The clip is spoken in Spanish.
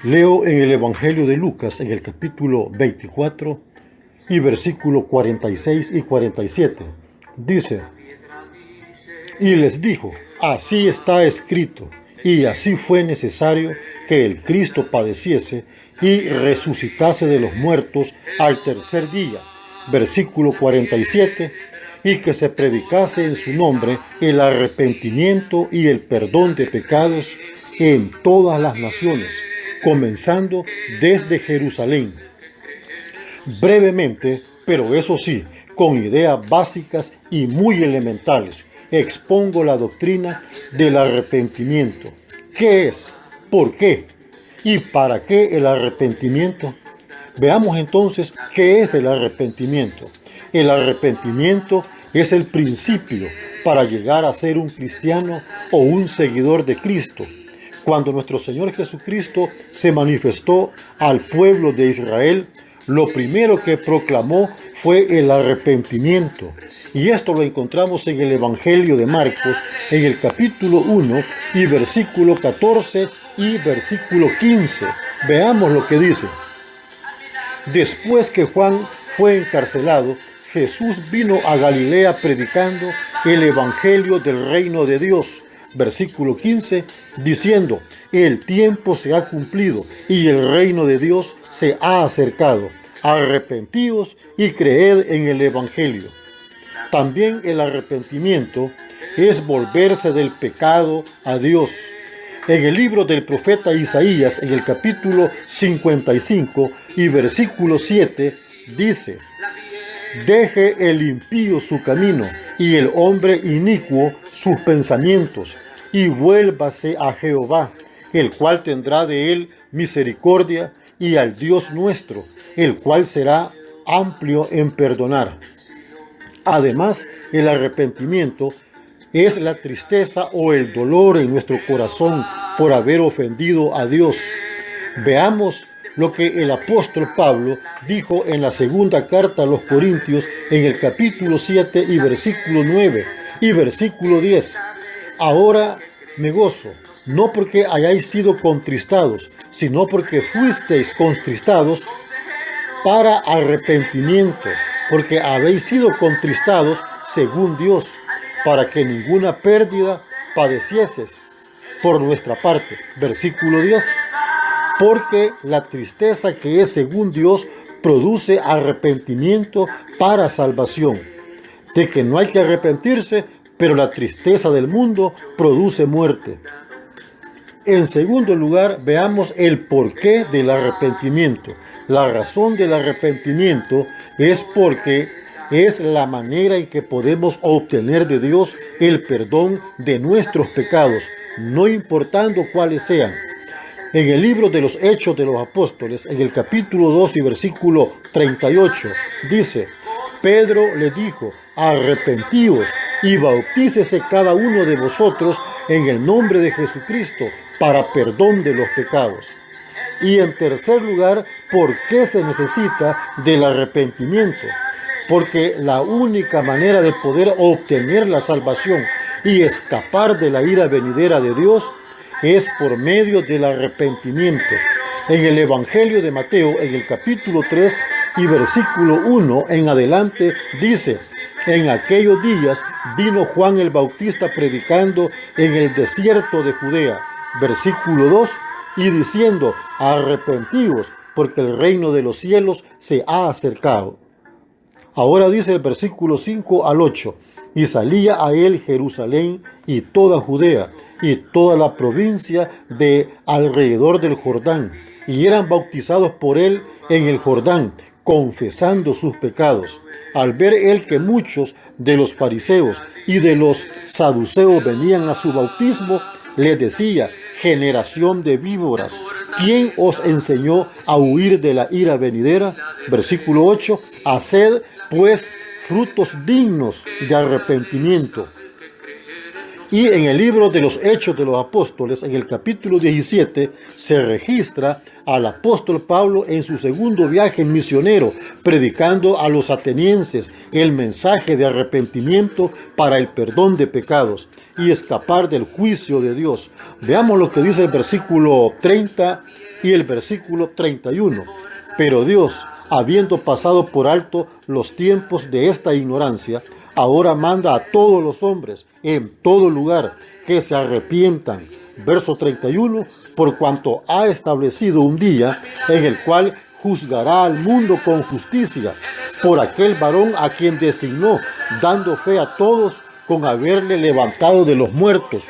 Leo en el Evangelio de Lucas, en el capítulo 24 y versículo 46 y 47. Dice: y les dijo, así está escrito, y así fue necesario que el Cristo padeciese y resucitase de los muertos al tercer día. Versículo 47. Y que se predicase en su nombre el arrepentimiento y el perdón de pecados en todas las naciones, comenzando desde Jerusalén. Brevemente, pero eso sí, con ideas básicas y muy elementales, expongo la doctrina del arrepentimiento. ¿Qué es? ¿Por qué? ¿Y para qué el arrepentimiento? Veamos entonces qué es el arrepentimiento. El arrepentimiento es el principio para llegar a ser un cristiano o un seguidor de Cristo. Cuando nuestro Señor Jesucristo se manifestó al pueblo de Israel, lo primero que proclamó fue el arrepentimiento. Y esto lo encontramos en el Evangelio de Marcos, en el capítulo 1 y versículo 14 y versículo 15. Veamos lo que dice. Después que Juan fue encarcelado, Jesús vino a Galilea predicando el Evangelio del reino de Dios. Versículo 15, diciendo, el tiempo se ha cumplido y el reino de Dios se ha acercado. Arrepentíos y creed en el Evangelio. También el arrepentimiento es volverse del pecado a Dios. En el libro del profeta Isaías, en el capítulo 55 y versículo 7, dice, deje el impío su camino y el hombre inicuo sus pensamientos, y vuélvase a Jehová, el cual tendrá de él misericordia, y al Dios nuestro, el cual será amplio en perdonar. Además, el arrepentimiento es la tristeza o el dolor en nuestro corazón por haber ofendido a Dios. Veamos lo que el apóstol Pablo dijo en la segunda carta a los Corintios en el capítulo 7 y versículo 9 y versículo 10. Ahora me gozo, no porque hayáis sido contristados, sino porque fuisteis contristados para arrepentimiento, porque habéis sido contristados según Dios, para que ninguna pérdida padecieses por nuestra parte. Versículo 10. Porque la tristeza que es según Dios produce arrepentimiento para salvación. De que no hay que arrepentirse, pero la tristeza del mundo produce muerte. En segundo lugar, veamos el porqué del arrepentimiento. La razón del arrepentimiento es porque es la manera en que podemos obtener de Dios el perdón de nuestros pecados, no importando cuáles sean. En el libro de los Hechos de los Apóstoles, en el capítulo 2 y versículo 38, dice, Pedro le dijo, arrepentíos y bautícese cada uno de vosotros en el nombre de Jesucristo para perdón de los pecados. Y en tercer lugar, ¿por qué se necesita del arrepentimiento? Porque la única manera de poder obtener la salvación y escapar de la ira venidera de Dios es por medio del arrepentimiento. En el Evangelio de Mateo, en el capítulo 3 y versículo 1 en adelante, dice, en aquellos días vino Juan el Bautista predicando en el desierto de Judea, versículo 2, y diciendo, arrepentíos, porque el reino de los cielos se ha acercado. Ahora dice el versículo 5 al 8, y salía a él Jerusalén y toda Judea, y toda la provincia de alrededor del Jordán, y eran bautizados por él en el Jordán, confesando sus pecados. Al ver él que muchos de los fariseos y de los saduceos venían a su bautismo, les decía, generación de víboras, ¿quién os enseñó a huir de la ira venidera? Versículo 8, haced pues frutos dignos de arrepentimiento. Y en el libro de los Hechos de los Apóstoles, en el capítulo 17, se registra al apóstol Pablo en su segundo viaje misionero, predicando a los atenienses el mensaje de arrepentimiento para el perdón de pecados y escapar del juicio de Dios. Veamos lo que dice el versículo 30 Y el versículo 31. Pero Dios, habiendo pasado por alto los tiempos de esta ignorancia, ahora manda a todos los hombres en todo lugar que se arrepientan. Verso 31, por cuanto ha establecido un día en el cual juzgará al mundo con justicia, por aquel varón a quien designó, dando fe a todos con haberle levantado de los muertos.